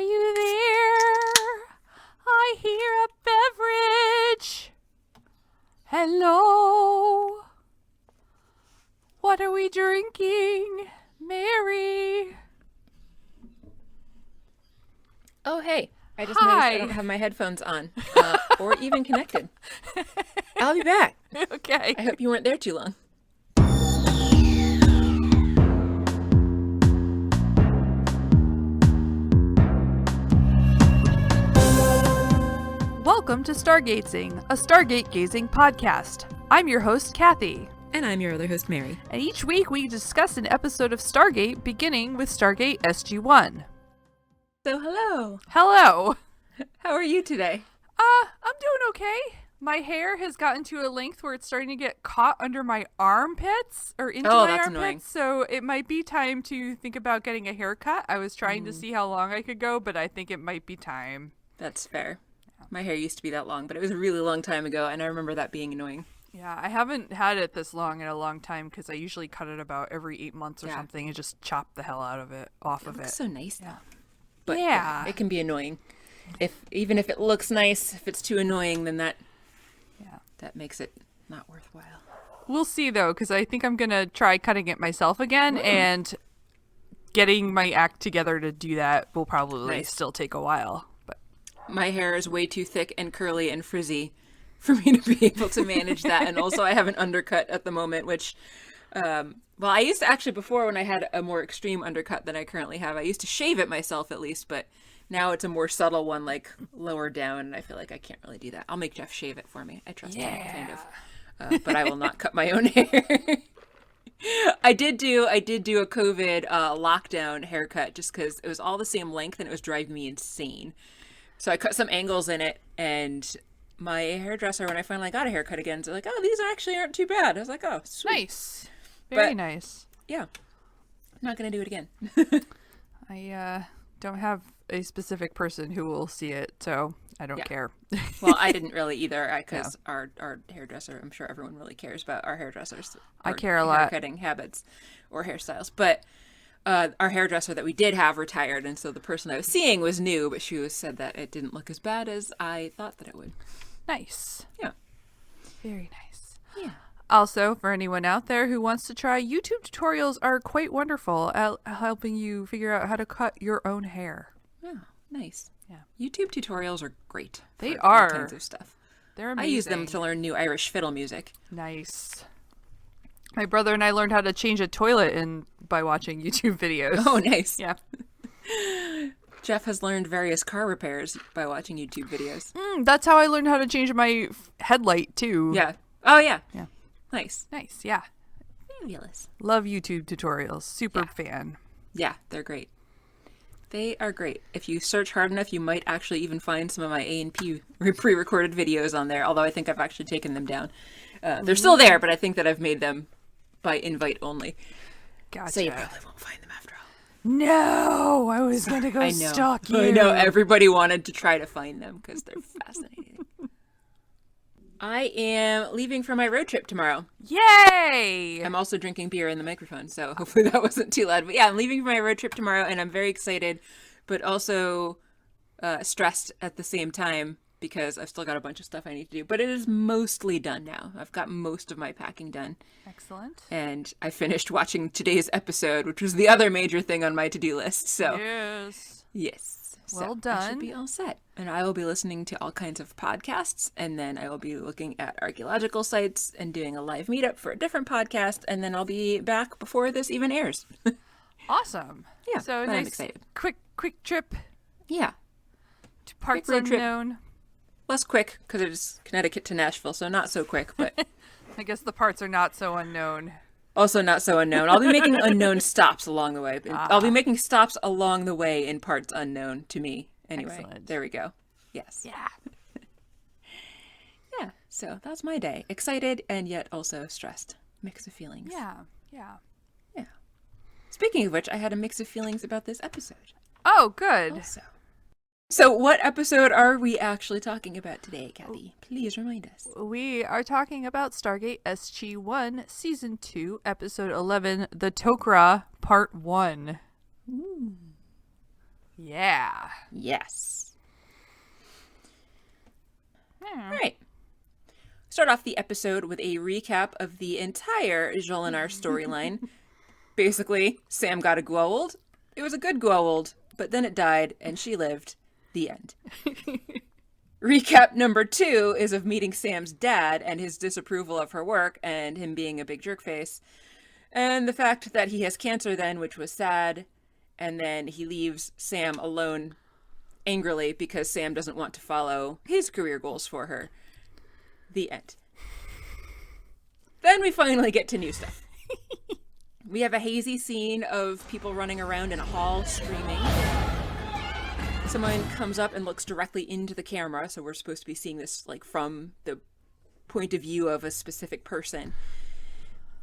you there? I hear a beverage. Hello? What are we drinking? Mary? Oh, hey. I just noticed I don't have my headphones on or even connected. I'll be back. Okay. I hope you weren't there too long. Welcome to Stargatezing, a Stargate gazing podcast. I'm your host, Kathy. And I'm your other host, Mary. And each week we discuss an episode of Stargate beginning with Stargate SG-1. So, hello. Hello. How are you today? I'm doing okay. My hair has gotten to a length where it's starting to get caught under my armpits or into my armpits. Annoying. So it might be time to think about getting a haircut. I was trying to see how long I could go, but I think it might be time. That's fair. My hair used to be that long, but it was a really long time ago, and I remember that being annoying. Yeah, I haven't had it this long in a long time because I usually cut it about every 8 months or something and just chop the hell out of it, off of it. Looks so nice, yeah. But yeah, it can be annoying. Even if it looks nice, if it's too annoying, then that makes it not worthwhile. We'll see, though, because I think I'm going to try cutting it myself again, and getting my act together to do that will probably still take a while. But my hair is way too thick and curly and frizzy for me to be able to manage that. And also I have an undercut at the moment, which, I used to actually, before when I had a more extreme undercut than I currently have, I used to shave it myself at least, but now it's a more subtle one, like lower down, and I feel like I can't really do that. I'll make Jeff shave it for me. I trust him, kind of. But I will not cut my own hair. I did do a COVID lockdown haircut just because it was all the same length and it was driving me insane. So I cut some angles in it, and my hairdresser, when I finally got a haircut again, was like, "Oh, these aren't too bad." I was like, "Oh, sweet, nice, very nice." Yeah, I'm not gonna do it again. I don't have a specific person who will see it, so I don't care. Well, I didn't really either, because our hairdresser, I'm sure everyone really cares about our hairdressers. I care a lot. Haircutting habits or hairstyles, but our hairdresser that we did have retired, and so the person I was seeing was new, but she said that it didn't look as bad as I thought that it would. Nice. Yeah. Very nice. Yeah. Also, for anyone out there who wants to try, YouTube tutorials are quite wonderful at helping you figure out how to cut your own hair. Oh, nice. Yeah. YouTube tutorials are great. They for are. All kinds of stuff. They're amazing. I use them to learn new Irish fiddle music. Nice. My brother and I learned how to change a toilet by watching YouTube videos. Oh, nice. Yeah. Jeff has learned various car repairs by watching YouTube videos. That's how I learned how to change my headlight, too. Yeah. Oh, yeah. Yeah. Nice. Nice, yeah. Fabulous. Love YouTube tutorials. Super fan. Yeah, they're great. They are great. If you search hard enough, you might actually even find some of my A&P pre-recorded videos on there, although I think I've actually taken them down. They're still there, but I think that I've made them by invite only. Gotcha. So you probably won't find them after all. No, I was going to go stalk you. I know. Everybody wanted to try to find them because they're fascinating. I am leaving for my road trip tomorrow. Yay! I'm also drinking beer in the microphone, so hopefully that wasn't too loud. But yeah, I'm leaving for my road trip tomorrow, and I'm very excited, but also stressed at the same time because I've still got a bunch of stuff I need to do. But it is mostly done now. I've got most of my packing done. Excellent. And I finished watching today's episode, which was the other major thing on my to-do list. So yes. Well so done. I should be all set. And I will be listening to all kinds of podcasts, and then I will be looking at archaeological sites and doing a live meetup for a different podcast, and then I'll be back before this even airs. Awesome. Yeah, so but nice, I'm excited. Quick trip. Yeah. To parts quick road unknown. Trip. Less quick, because it's Connecticut to Nashville, so not so quick, but... I guess the parts are not so unknown. Also not so unknown. I'll be making unknown stops along the way. I'll be making stops along the way in parts unknown to me. Anyway, Excellent. There we go. Yes. Yeah. Yeah, so that's my day. Excited and yet also stressed. Mix of feelings. Yeah. Speaking of which, I had a mix of feelings about this episode. Oh, good. Also. So what episode are we actually talking about today, Kathy? Please remind us. We are talking about Stargate SG-1, Season 2, Episode 11, The Tok'ra, Part 1. Yeah. Yes. Yeah. All right. Start off the episode with a recap of the entire Jolinar storyline. Basically, Sam got a Goa'uld. It was a good Goa'uld, but then it died, and she lived. The end. Recap number 2 is of meeting Sam's dad and his disapproval of her work and him being a big jerkface. And the fact that he has cancer then, which was sad. And then he leaves Sam alone angrily because Sam doesn't want to follow his career goals for her. The end. Then we finally get to new stuff. We have a hazy scene of people running around in a hall screaming. Someone comes up and looks directly into the camera, so we're supposed to be seeing this like from the point of view of a specific person.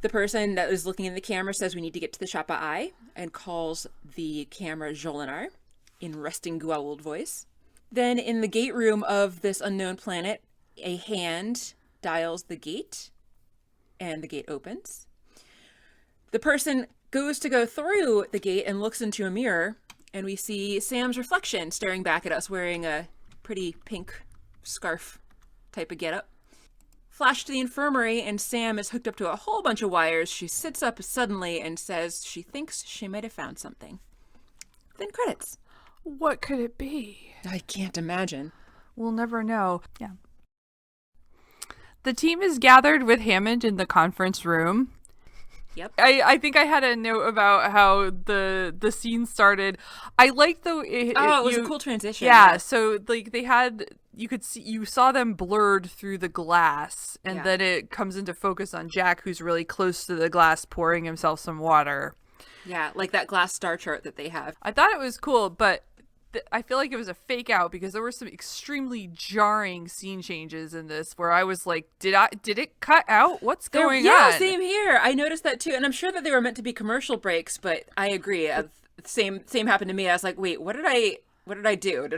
The person that is looking in the camera says we need to get to the Shapa Eye and calls the camera Jolinar in resting Goa'uld voice. Then in the gate room of this unknown planet, a hand dials the gate and the gate opens. The person goes to go through the gate and looks into a mirror, and we see Sam's reflection staring back at us wearing a pretty pink scarf type of getup. Flash to the infirmary, and Sam is hooked up to a whole bunch of wires. She sits up suddenly and says she thinks she might have found something. Then credits. What could it be? I can't imagine. We'll never know. Yeah. The team is gathered with Hammond in the conference room. Yep. I think I had a note about how the scene started. I like the it was a cool transition. Yeah, so like you saw them blurred through the glass, and then it comes into focus on Jack, who's really close to the glass, pouring himself some water. Yeah, like that glass star chart that they have. I thought it was cool, but I feel like it was a fake out because there were some extremely jarring scene changes in this where I was like, did it cut out? What's going on? Yeah, same here. I noticed that too. And I'm sure that they were meant to be commercial breaks, but I agree. Same happened to me. I was like, wait, what did I do?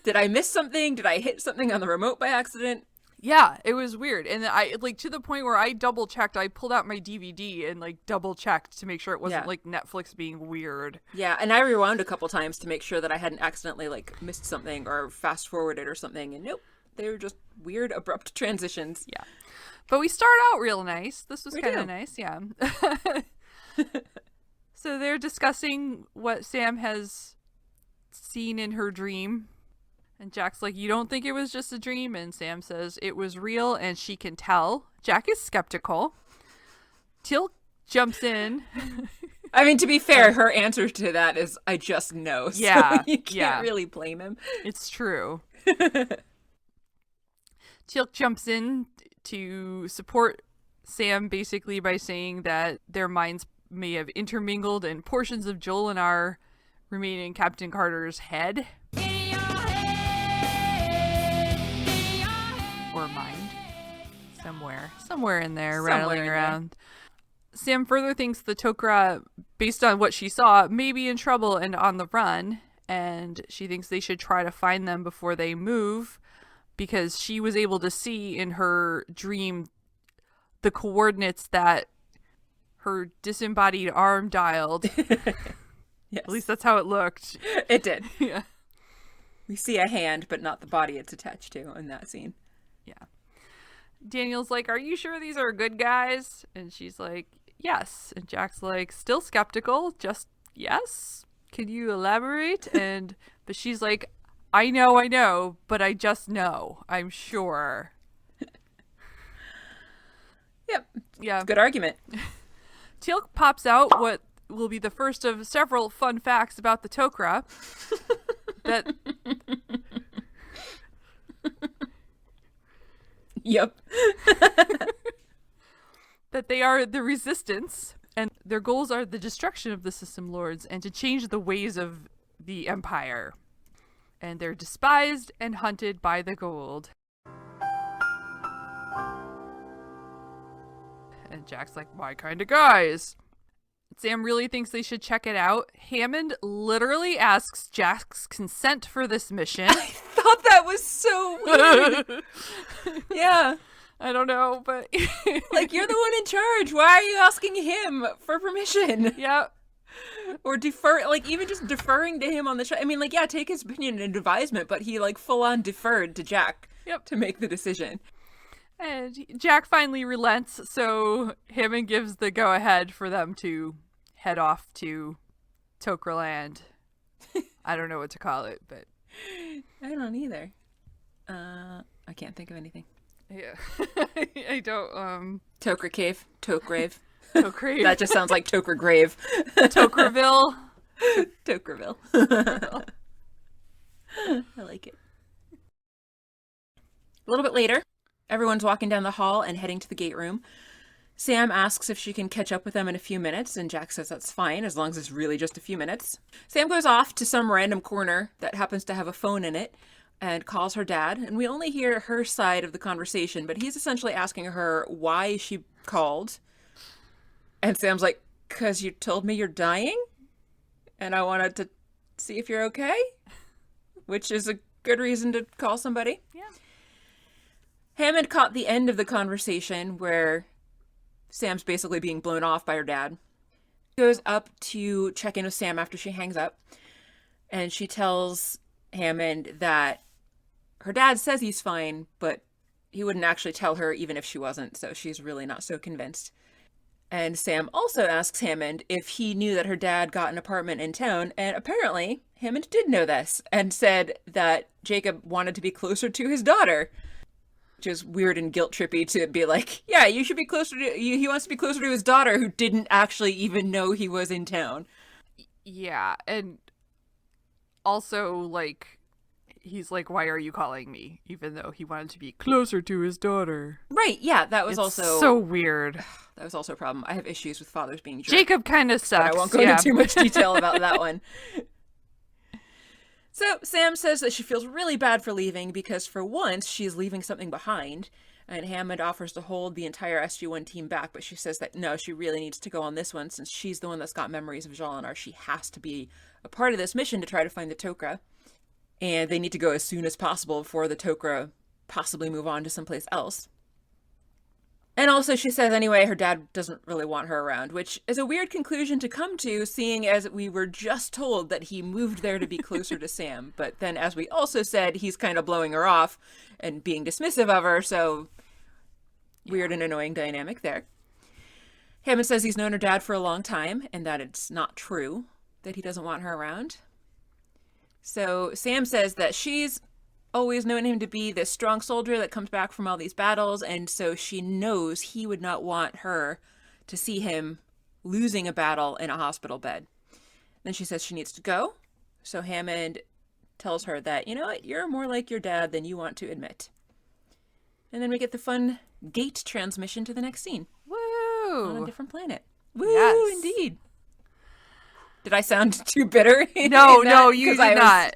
Did I miss something? Did I hit something on the remote by accident? Yeah, it was weird. And I like to the point where I double checked. I pulled out my DVD and like double checked to make sure it wasn't like Netflix being weird. Yeah, and I rewound a couple times to make sure that I hadn't accidentally like missed something or fast forwarded or something. And nope, they were just weird, abrupt transitions. Yeah, but we start out real nice. This was kind of nice. Yeah. So they're discussing what Sam has seen in her dream. And Jack's like, you don't think it was just a dream? And Sam says it was real and she can tell. Jack is skeptical. Teal'c jumps in. I mean, to be fair, her answer to that is, I just know. So yeah. You can't really blame him. It's true. Teal'c jumps in to support Sam basically by saying that their minds may have intermingled and portions of Jolinar remain in Captain Carter's head. Or mind. Somewhere in there, rattling around. Sam further thinks the Tok'ra, based on what she saw, may be in trouble and on the run, and she thinks they should try to find them before they move, because she was able to see in her dream the coordinates that her disembodied arm dialed. Yes. At least that's how it looked. It did. Yeah. We see a hand, but not the body it's attached to in that scene. Yeah. Daniel's like, are you sure these are good guys? And she's like, yes. And Jack's like, still skeptical, just yes. Can you elaborate? But she's like, I know, but I just know. I'm sure. Yep. Yeah. Good argument. Teal'c pops out what will be the first of several fun facts about the Tok'ra. That Yep. that they are the resistance, and their goals are the destruction of the system lords and to change the ways of the empire. And they're despised and hunted by the Goa'uld. And Jack's like, my kind of guys. Sam really thinks they should check it out. Hammond literally asks Jack's consent for this mission. I thought that was so weird. Yeah. I don't know, but... Like, you're the one in charge. Why are you asking him for permission? Yeah. Or defer, like, even just deferring to him on the show. I mean, like, yeah, take his opinion and advisement, but he, like, full-on deferred to Jack to make the decision. And Jack finally relents, so Hammond gives the go-ahead for them to head off to Tok'ra land. I don't know what to call it, but... I don't either. I can't think of anything. Yeah. I don't, Tok'ra Cave. Tok'rave. Tok'ra. That just sounds like Tok'ra Grave. Tok'raville. Tok'raville. I like it. A little bit later, everyone's walking down the hall and heading to the gate room. Sam asks if she can catch up with them in a few minutes, and Jack says that's fine, as long as it's really just a few minutes. Sam goes off to some random corner that happens to have a phone in it and calls her dad, and we only hear her side of the conversation, but he's essentially asking her why she called. And Sam's like, "'Cause you told me you're dying? And I wanted to see if you're okay?" Which is a good reason to call somebody. Yeah. Hammond caught the end of the conversation where Sam's basically being blown off by her dad. Goes up to check in with Sam after she hangs up. And she tells Hammond that her dad says he's fine, but he wouldn't actually tell her even if she wasn't. So she's really not so convinced. And Sam also asks Hammond if he knew that her dad got an apartment in town, and apparently Hammond did know this, and said that Jacob wanted to be closer to his daughter, which is weird and guilt-trippy to be like, yeah, you should be closer to, he wants to be closer to his daughter who didn't actually even know he was in town. Yeah, and also, like, he's like, why are you calling me? Even though he wanted to be closer to his daughter. Right, yeah, that was it's also... so weird. That was also a problem. I have issues with fathers being jerks. Jacob kind of sucks. But I won't go into too much detail about that one. So Sam says that she feels really bad for leaving because for once she's leaving something behind, and Hammond offers to hold the entire SG-1 team back, but she says that no, she really needs to go on this one since she's the one that's got memories of Jolinar. She has to be a part of this mission to try to find the Tok'ra, and they need to go as soon as possible before the Tok'ra possibly move on to someplace else. And also she says anyway her dad doesn't really want her around, which is a weird conclusion to come to, seeing as we were just told that he moved there to be closer to Sam. But then, as we also said, he's kind of blowing her off and being dismissive of her, so weird and annoying dynamic there. Hammond says he's known her dad for a long time and that it's not true that he doesn't want her around. So Sam says that she's always known him to be this strong soldier that comes back from all these battles, and so she knows he would not want her to see him losing a battle in a hospital bed. Then she says she needs to go, so Hammond tells her that, you know what, you're more like your dad than you want to admit. And then we get the fun gate transmission to the next scene. Woo! On a different planet. Woo, yes. Indeed. Did I sound too bitter? No, you did not.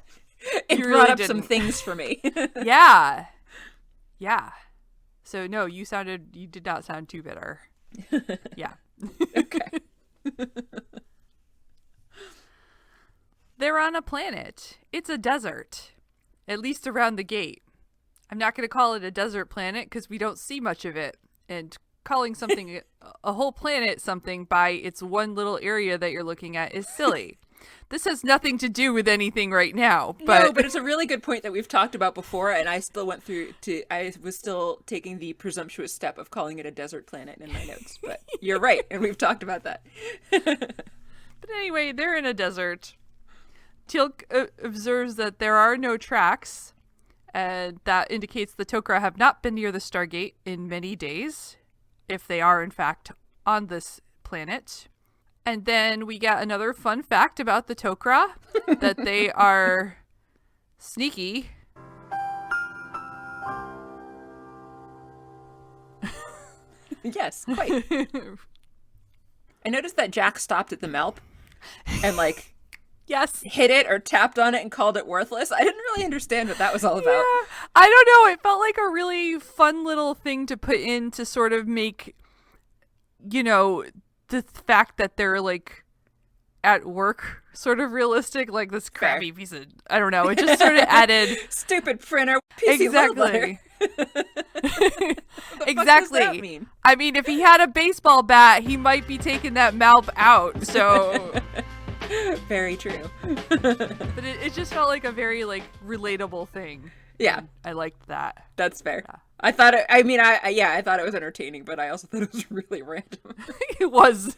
It you brought really up didn't. some things for me. Yeah. So no, you did not sound too bitter. Yeah. Okay. They're on a planet. It's a desert. At least around the gate. I'm not going to call it a desert planet because we don't see much of it. And calling something a whole planet something by its one little area that you're looking at is silly. This has nothing to do with anything right now. No, but it's a really good point that we've talked about before, and I still I was still taking the presumptuous step of calling it a desert planet in my notes. But you're right, and we've talked about that. But anyway, they're in a desert. Teal'c observes that there are no tracks, and that indicates the Tok'ra have not been near the Stargate in many days, if they are in fact on this planet. And then we get another fun fact about the Tok'ra, that they are sneaky. Yes, quite. I noticed that Jack stopped at the Melp and yes, hit it or tapped on it and called it worthless. I didn't really understand what that was all about. Yeah, I don't know. It felt like a really fun little thing to put in to sort of make, the fact that they're at work sort of realistic, like this crappy piece of, I don't know, it just sort of added stupid printer, PC exactly. Exactly. What does that mean? I mean, if he had a baseball bat, he might be taking that Malp out. So very true. But it just felt like a very like relatable thing. Yeah, and I liked that. That's fair. Yeah. I thought it. I mean, I thought it was entertaining, but I also thought it was really random. It was.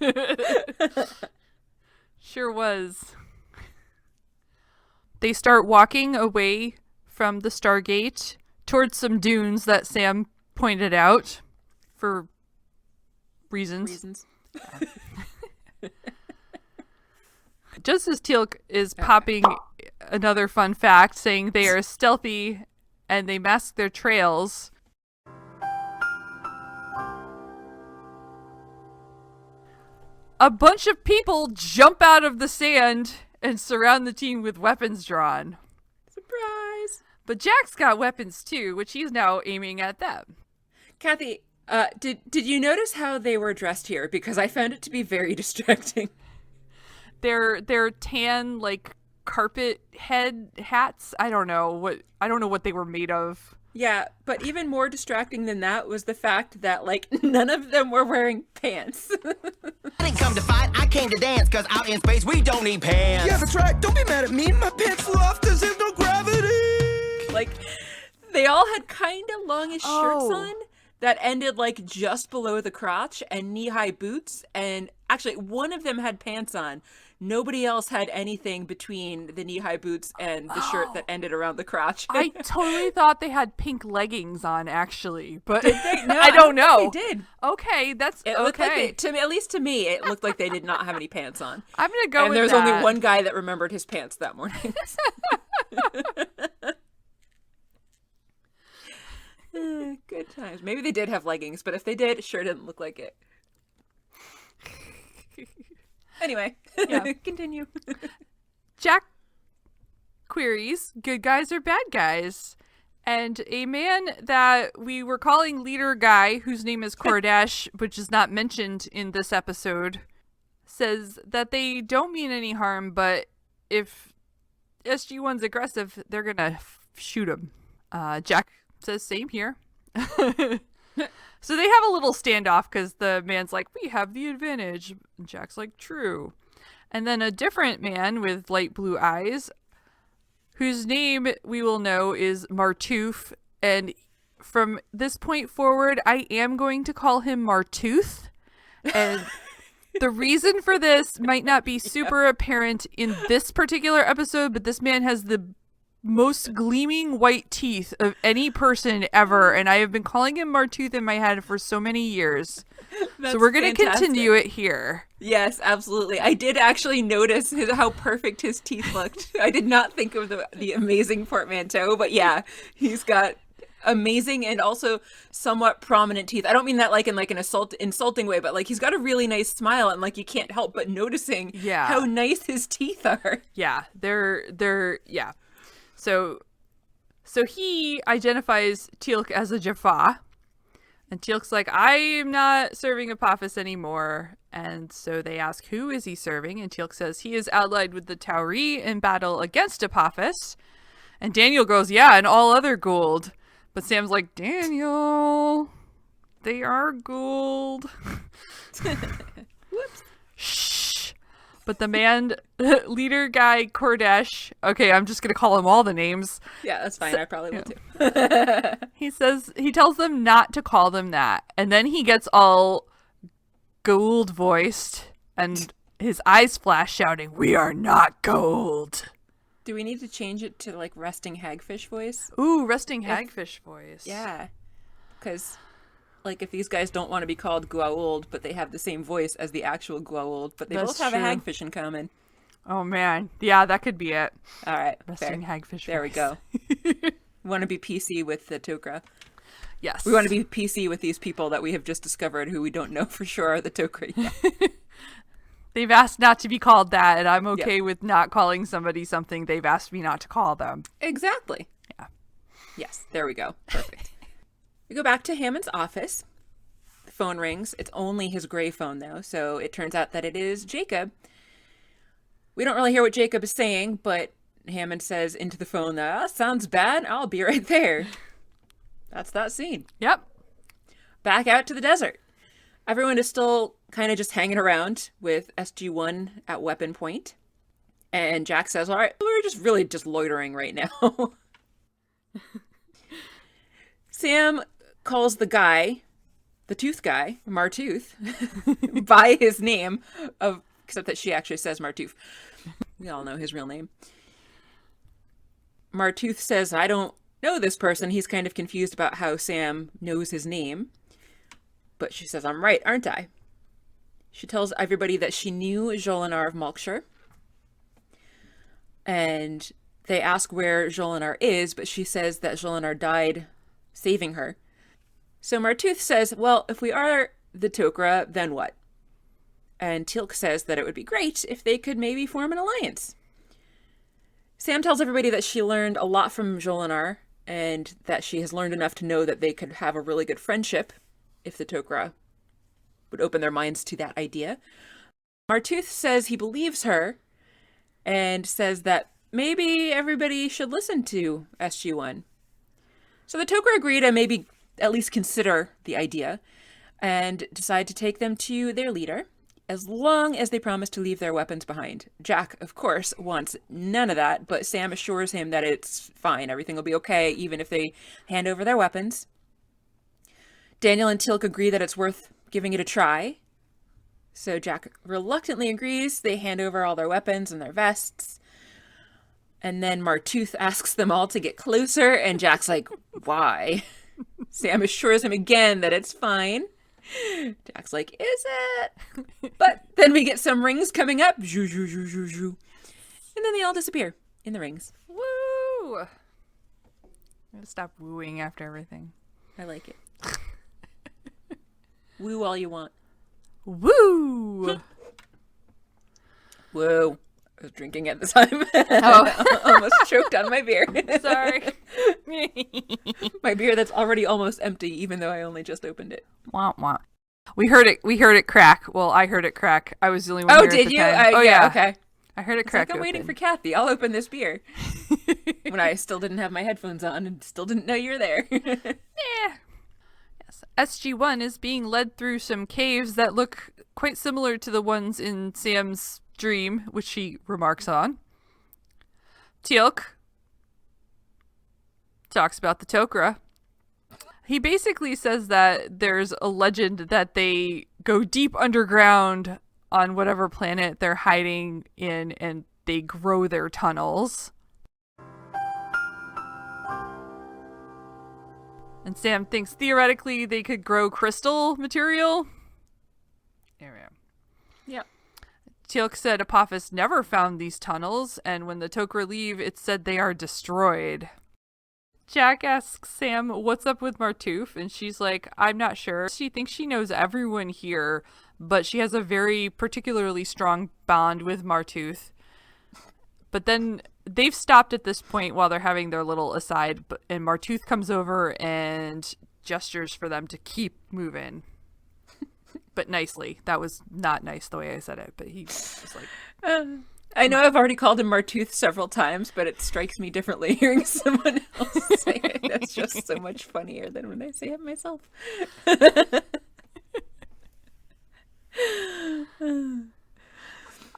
Sure was. They start walking away from the Stargate towards some dunes that Sam pointed out for reasons. Just as Teal'c is popping another fun fact saying they are stealthy and they mask their trails, a bunch of people jump out of the sand and surround the team with weapons drawn. Surprise! But Jack's got weapons too, which he's now aiming at them. Kathy, did you notice how they were dressed here? Because I found it to be very distracting. They're tan like carpet head hats. I don't know what they were made of. Yeah, but even more distracting than that was the fact that like none of them were wearing pants. I didn't come to fight, I came to dance, cause out in space we don't need pants. Yeah, that's right, don't be mad at me, my pants flew off cause there's no gravity. Like, they all had kind of longish shirts Oh. on that ended like just below the crotch and knee-high boots, and actually one of them had pants on. Nobody else had anything between the knee-high boots and the shirt that ended around the crotch. I totally thought they had pink leggings on, actually, but Did they? No, I don't know. think they did. Okay, that's It looked like okay. at least to me, it looked like they did not have any pants on. I'm gonna go And with there's that. only one guy that remembered his pants that morning. Good times. Maybe they did have leggings, but if they did, it sure didn't look like it. Anyway, Yeah. continue. Jack queries, good guys or bad guys? And a man that we were calling leader guy, whose name is Kordash, which is not mentioned in this episode, says that they don't mean any harm, but if SG-1's aggressive, they're gonna shoot him. Jack says same here. So they have a little standoff because the man's like, we have the advantage. And Jack's like, true. And then a different man with light blue eyes, whose name we will know is Martoof. And from this point forward, I am going to call him Martooth. And the reason for this might not be super apparent in this particular episode, but this man has the most gleaming white teeth of any person ever, and I have been calling him Martooth in my head for so many years. So we're going to continue it here. Yes, absolutely. I did actually notice how perfect his teeth looked. I did not think of the amazing portmanteau, but yeah, he's got amazing and also somewhat prominent teeth. I don't mean that like in like an insulting way, but like he's got a really nice smile, and like you can't help but noticing how nice his teeth are. Yeah, they're yeah. So he identifies Teal'c as a Jaffa, and Teal'c's like, I'm not serving Apophis anymore. And so they ask, who is he serving? And Teal'c says he is allied with the Tauri in battle against Apophis. And Daniel goes, yeah, and all other Gould. But Sam's like, Daniel, they are Gould. Whoops. Shh. But the man, leader guy, Kordash, okay, I'm just going to call him all the names. Yeah, that's fine. I probably will too. He tells them not to call them that. And then he gets all Gould voiced and his eyes flash shouting, we are not Gould. Do we need to change it to like resting hagfish voice? Ooh, resting hagfish voice. Yeah. Because like if these guys don't want to be called Goa'uld, but they have the same voice as the actual Goa'uld, but they That's both have true. a hagfish in common. Oh man. Yeah, that could be it. All right. Resting hagfish There we voice. go. We want to be PC with the Tok'ra. Yes. We want to be PC with these people that we have just discovered who we don't know for sure are the Tok'ra yet. They've asked not to be called that, and I'm okay with not calling somebody something they've asked me not to call them. Exactly. Yeah. Yes, there we go. Perfect. We go back to Hammond's office. The phone rings. It's only his gray phone, though, so it turns out that it is Jacob. We don't really hear what Jacob is saying, but Hammond says into the phone, sounds bad. I'll be right there. that's that scene. Yep. Back out to the desert. Everyone is still kind of just hanging around with SG-1 at weapon point. And Jack says, all right, we're just loitering right now. Sam calls the guy, the tooth guy, Martooth, by his name, except that she actually says Martooth. We all know his real name. Martooth says, I don't know this person. He's kind of confused about how Sam knows his name. But she says, I'm right, aren't I? She tells everybody that she knew Jolinar of Malkshire. And they ask where Jolinar is, but she says that Jolinar died saving her. So Martooth says, well, if we are the Tok'ra, then what? And Teal'c says that it would be great if they could maybe form an alliance. Sam tells everybody that she learned a lot from Jolinar, and that she has learned enough to know that they could have a really good friendship if the Tok'ra would open their minds to that idea. Martooth says he believes her, and says that maybe everybody should listen to SG-1. So the Tok'ra agree to maybe at least consider the idea, and decide to take them to their leader, as long as they promise to leave their weapons behind. Jack, of course, wants none of that, but Sam assures him that it's fine, everything will be okay, even if they hand over their weapons. Daniel and Teal'c agree that it's worth giving it a try. So Jack reluctantly agrees. They hand over all their weapons and their vests. And then Martooth asks them all to get closer, and Jack's like, why? Sam assures him again that it's fine. Jack's like, is it? But then we get some rings coming up. And then they all disappear in the rings. Woo! I'm gonna stop wooing after everything. I like it. Woo all you want. Woo! Whoa. I was drinking at the time. Oh. Almost choked on my beer. Sorry. My beer that's already almost empty, even though I only just opened it. Wah, wah. We heard it crack. Well, I heard it crack. I was the only one. Oh, here did at the you? time. Yeah, okay. I heard it crack. I'm waiting for Kathy. I'll open this beer. When I still didn't have my headphones on and still didn't know you were there. Yeah. Yes. SG-1 is being led through some caves that look quite similar to the ones in Sam's dream, which she remarks on. Teal'c talks about the Tok'ra. He basically says that there's a legend that they go deep underground on whatever planet they're hiding in, and they grow their tunnels. And Sam thinks theoretically they could grow crystal material. There we go. Yep. Teal'c said Apophis never found these tunnels, and when the Tok'ra leave, it said they are destroyed. Jack asks Sam what's up with Martooth, and she's like, I'm not sure. She thinks she knows everyone here, but she has a very particularly strong bond with Martooth. But then they've stopped at this point while they're having their little aside, and Martooth comes over and gestures for them to keep moving. But nicely. That was not nice the way I said it, but he was like... I know I've already called him Martooth several times, but it strikes me differently hearing someone else say it. That's just so much funnier than when I say it myself.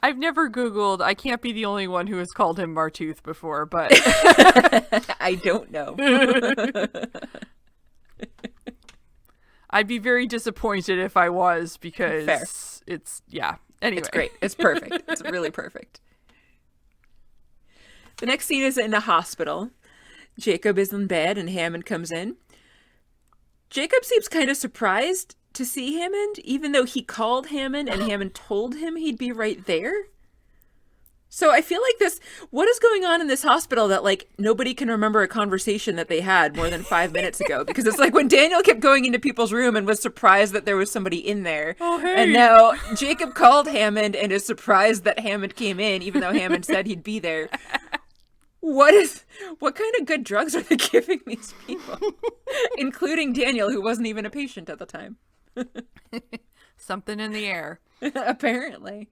I've never Googled. I can't be the only one who has called him Martooth before, but... I don't know. I'd be very disappointed if I was, because Fair. It's, yeah. Anyway. It's great. It's perfect. It's really perfect. The next scene is in a hospital. Jacob is in bed and Hammond comes in. Jacob seems kind of surprised to see Hammond, even though he called Hammond and Hammond told him he'd be right there. So I feel like what is going on in this hospital that, like, nobody can remember a conversation that they had more than 5 minutes ago? Because it's like when Daniel kept going into people's room and was surprised that there was somebody in there. Oh, hey. And now Jacob called Hammond and is surprised that Hammond came in, even though Hammond said he'd be there. What kind of good drugs are they giving these people? Including Daniel, who wasn't even a patient at the time. Something in the air. Apparently.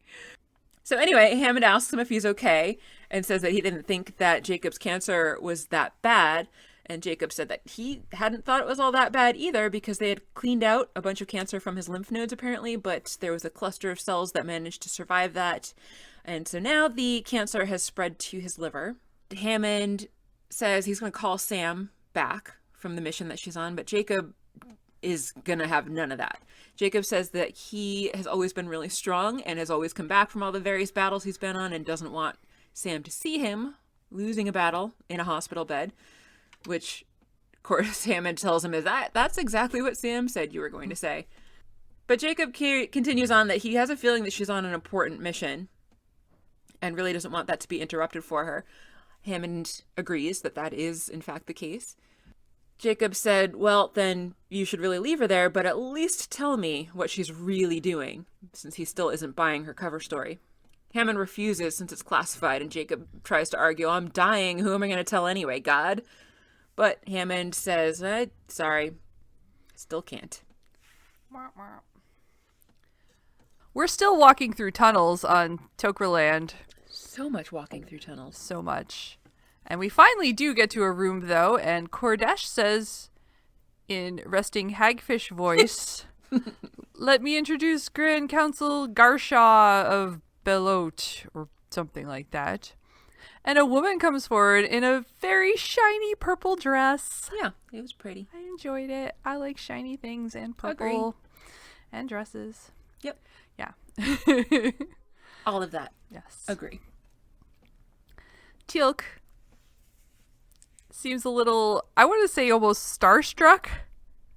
So anyway, Hammond asks him if he's okay and says that he didn't think that Jacob's cancer was that bad And Jacob said that he hadn't thought it was all that bad either because they had cleaned out a bunch of cancer from his lymph nodes apparently, but there was a cluster of cells that managed to survive that. And so now the cancer has spread to his liver. Hammond says he's going to call Sam back from the mission that she's on, but Jacob is going to have none of that. Jacob says that he has always been really strong and has always come back from all the various battles he's been on and doesn't want Sam to see him losing a battle in a hospital bed, which, of course, Hammond tells him that's exactly what Sam said you were going to say. But Jacob continues on that he has a feeling that she's on an important mission and really doesn't want that to be interrupted for her. Hammond agrees that that is, in fact, the case. Jacob said, well, then you should really leave her there, but at least tell me what she's really doing, since he still isn't buying her cover story. Hammond refuses since it's classified, and Jacob tries to argue, I'm dying, who am I going to tell anyway, God? But Hammond says, sorry, still can't. We're still walking through tunnels on Tok'ra land. So much walking through tunnels. So much. And we finally do get to a room, though, and Kordesh says, in resting hagfish voice, let me introduce Grand Council Garshaw of Belot, or something like that. And a woman comes forward in a very shiny purple dress. Yeah, it was pretty. I enjoyed it. I like shiny things and purple and dresses. Yep. Yeah. All of that. Yes. Agree. Teal'c seems a little, I want to say almost starstruck.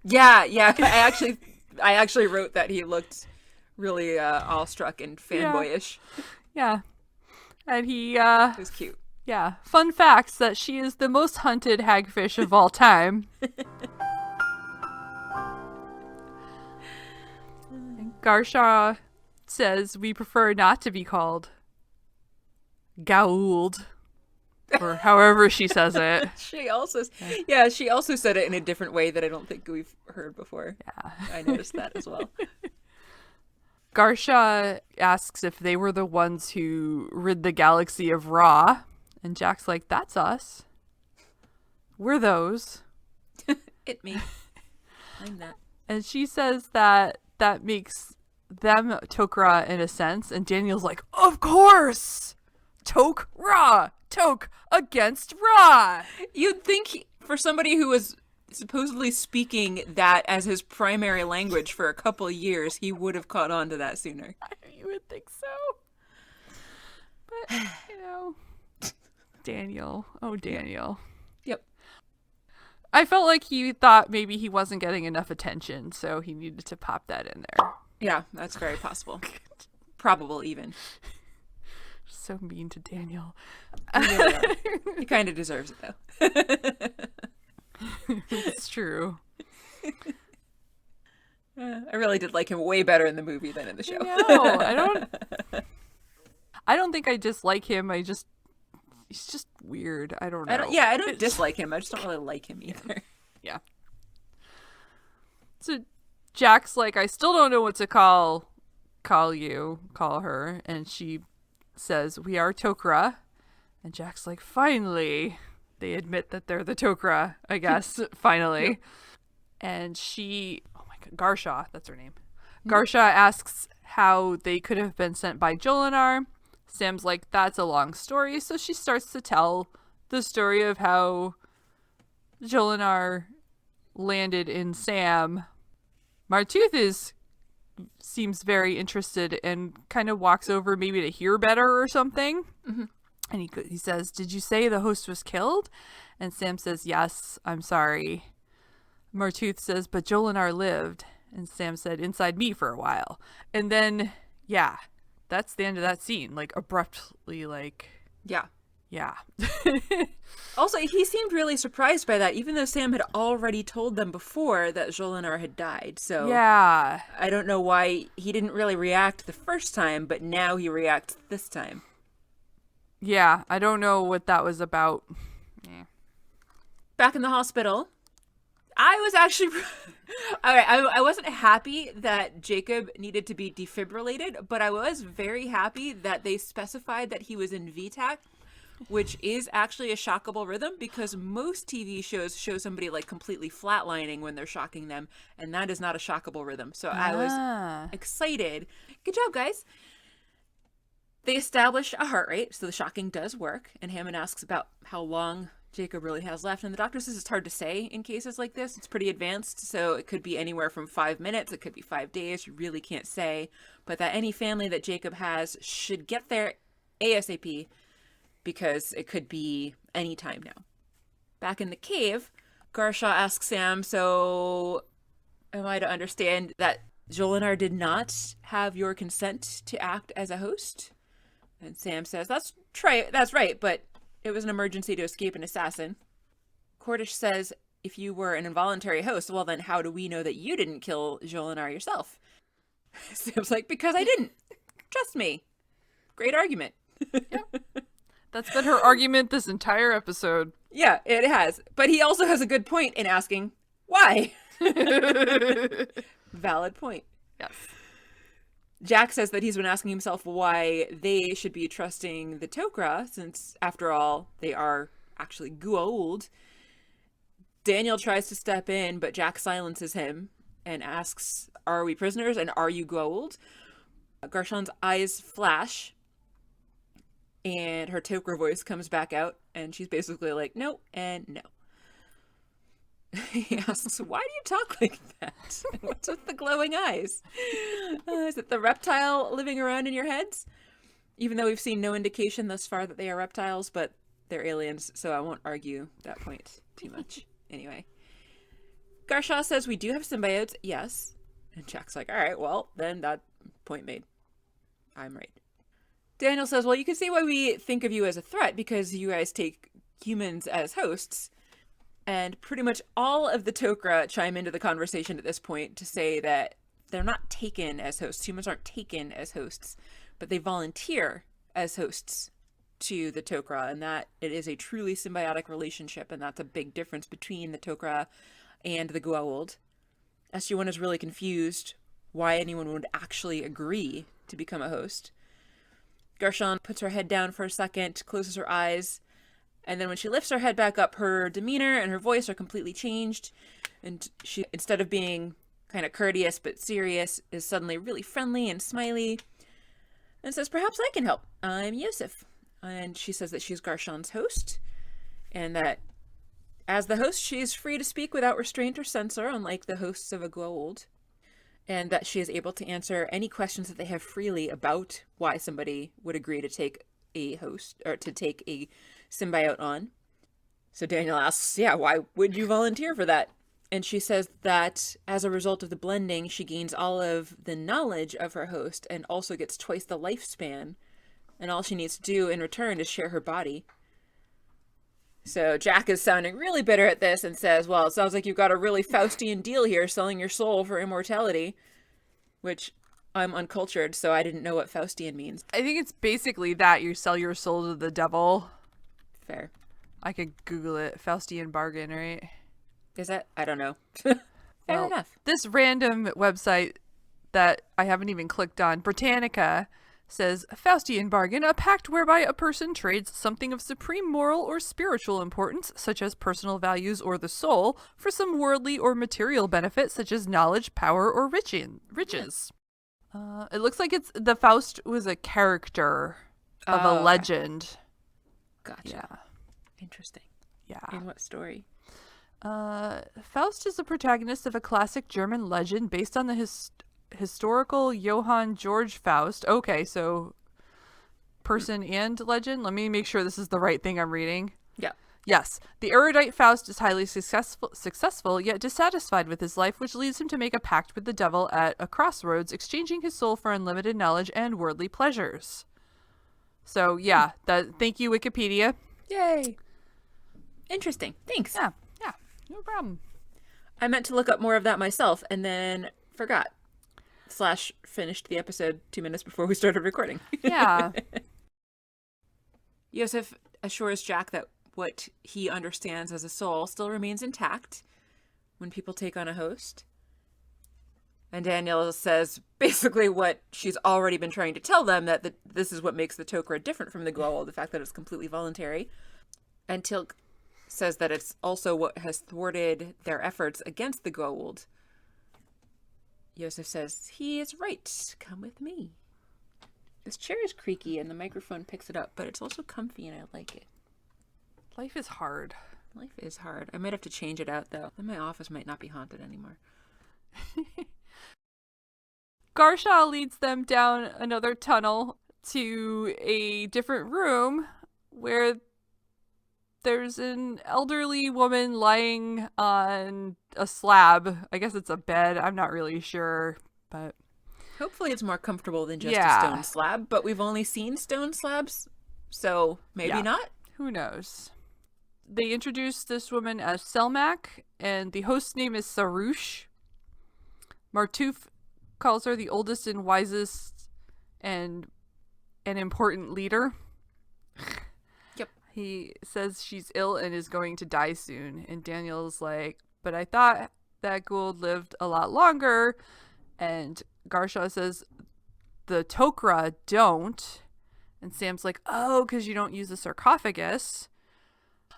Yeah. I actually wrote that he looked really awestruck and fanboyish. Yeah. And he It was cute. Yeah. Fun facts that she is the most hunted hagfish of all time. And Garshaw says we prefer not to be called Gauld, or however she says it. She also said it in a different way that I don't think we've heard before. Yeah. I noticed that as well. Garshaw asks if they were the ones who rid the galaxy of Ra, and Jack's like, that's us. We're those. It me. I'm that. And she says that makes them Tok'ra in a sense, and Daniel's like, of course! Tok'ra! Tok against Ra! You'd think for somebody who was supposedly speaking that as his primary language for a couple of years, he would have caught on to that sooner. You would think so. But, Daniel. Oh, Daniel. Yep. I felt like he thought maybe he wasn't getting enough attention, so he needed to pop that in there. Yeah, that's very possible. Probable even. So mean to Daniel. He kind of deserves it, though. It's true. I really did like him way better in the movie than in the show. No, I don't think I dislike him. He's just weird. I don't know. I don't dislike him. I just don't really like him either. Yeah. So Jack's like, I still don't know what to call her. And she says, we are Tok'ra. And Jack's like, finally. They admit that they're the Tok'ra, I guess, finally. And she, oh my God, Garshaw, that's her name. Garshaw asks how they could have been sent by Jolinar. Sam's like, that's a long story. So she starts to tell the story of how Jolinar landed in Sam. Martooth seems very interested and kind of walks over maybe to hear better or something. Mm-hmm. And he says, did you say the host was killed? And Sam says, yes, I'm sorry. Martooth says, but Jolinar lived. And Sam said, inside me for a while. And then, yeah, that's the end of that scene. Like, abruptly, like... Yeah. Yeah. Also, he seemed really surprised by that, even though Sam had already told them before that Jolinar had died. So yeah. I don't know why he didn't really react the first time, but now he reacts this time. Yeah, I don't know what that was about. Yeah. Back in the hospital, I was actually... I wasn't happy that Jacob needed to be defibrillated, but I was very happy that they specified that he was in VTAC, which is actually a shockable rhythm because most TV shows show somebody like completely flatlining when they're shocking them, and that is not a shockable rhythm. So I was excited. Good job, guys. They establish a heart rate, so the shocking does work, and Hammond asks about how long Jacob really has left, and the doctor says it's hard to say in cases like this. It's pretty advanced, so it could be anywhere from 5 minutes, it could be 5 days, you really can't say, but that any family that Jacob has should get there ASAP because it could be any time now. Back in the cave, Garshaw asks Sam, so am I to understand that Jolinar did not have your consent to act as a host? And Sam says, that's right, but it was an emergency to escape an assassin. Cordish says, if you were an involuntary host, well then how do we know that you didn't kill Jolinar yourself? Sam's like, because I didn't. Trust me. Great argument. Yep. That's been her argument this entire episode. Yeah, it has. But he also has a good point in asking, why? Valid point. Yes. Jack says that he's been asking himself why they should be trusting the Tok'ra, since, after all, they are actually Goa'uld. Daniel tries to step in, but Jack silences him and asks, are we prisoners and are you Goa'uld? Garshawn's eyes flash, and her Tok'ra voice comes back out, and she's basically like, no and no. He asks, why do you talk like that? What's with the glowing eyes? Is it the reptile living around in your heads? Even though we've seen no indication thus far that they are reptiles, but they're aliens, so I won't argue that point too much. Anyway. Garshaw says we do have symbiotes, yes. And Jack's like, all right, well, then that point made. I'm right. Daniel says, well, you can see why we think of you as a threat, because you guys take humans as hosts. And pretty much all of the Tok'ra chime into the conversation at this point to say that they're not taken as hosts. Humans aren't taken as hosts, but they volunteer as hosts to the Tok'ra, and that it is a truly symbiotic relationship, and that's a big difference between the Tok'ra and the Goa'uld. SG-1 is really confused why anyone would actually agree to become a host. Garshawn puts her head down for a second, closes her eyes, and then when she lifts her head back up, her demeanor and her voice are completely changed. And she, instead of being kind of courteous but serious, is suddenly really friendly and smiley. And says, perhaps I can help. I'm Yosef. And she says that she's Garshawn's host. And that as the host, she is free to speak without restraint or censor, unlike the hosts of a Goa'uld. And that she is able to answer any questions that they have freely about why somebody would agree to take a host, or to take a symbiote on. So Daniel asks, yeah, why would you volunteer for that? And she says that as a result of the blending, she gains all of the knowledge of her host and also gets twice the lifespan. And all she needs to do in return is share her body. So Jack is sounding really bitter at this and says, well, it sounds like you've got a really Faustian deal here, selling your soul for immortality. Which, I'm uncultured, so I didn't know what Faustian means. I think it's basically that you sell your soul to the devil. Fair. I could Google it. Faustian bargain, right? Is that? I don't know. Fair enough. This random website that I haven't even clicked on, Britannica, says, Faustian bargain, a pact whereby a person trades something of supreme moral or spiritual importance, such as personal values or the soul, for some worldly or material benefit, such as knowledge, power, or riches. Yeah. It looks like the Faust was a character of a legend. Gotcha. Yeah. Interesting. Yeah. In what story? Faust is the protagonist of a classic German legend based on the historical Johann Georg Faust. Okay, so person and legend. Let me make sure this is the right thing I'm reading. Yeah. Yes. The erudite Faust is highly successful, yet dissatisfied with his life, which leads him to make a pact with the devil at a crossroads, exchanging his soul for unlimited knowledge and worldly pleasures. So, yeah. Thank you, Wikipedia. Yay. Interesting. Thanks. Yeah. No problem. I meant to look up more of that myself and then forgot. / finished the episode 2 minutes before we started recording. Yeah. Yosef assures Jack that what he understands as a soul still remains intact when people take on a host. And Daniel says basically what she's already been trying to tell them, that this is what makes the Tok'ra different from the Goa'uld, the fact that it's completely voluntary. And Teal'c says that it's also what has thwarted their efforts against the Goa'uld. Yosef says, he is right. Come with me. This chair is creaky and the microphone picks it up, but it's also comfy and I like it. Life is hard. Life is hard. I might have to change it out, though. Then my office might not be haunted anymore. Garsha leads them down another tunnel to a different room where there's an elderly woman lying on a slab. I guess it's a bed. I'm not really sure, but hopefully it's more comfortable than just a stone slab, but we've only seen stone slabs, so maybe not. Who knows? They introduced this woman as Selmak, and the host's name is Sarush. Martouf calls her the oldest and wisest and an important leader. Yep. He says she's ill and is going to die soon. And Daniel's like, but I thought that Goa'uld lived a lot longer. And Garsha says, the Tok'ra don't. And Sam's like, oh, because you don't use a sarcophagus.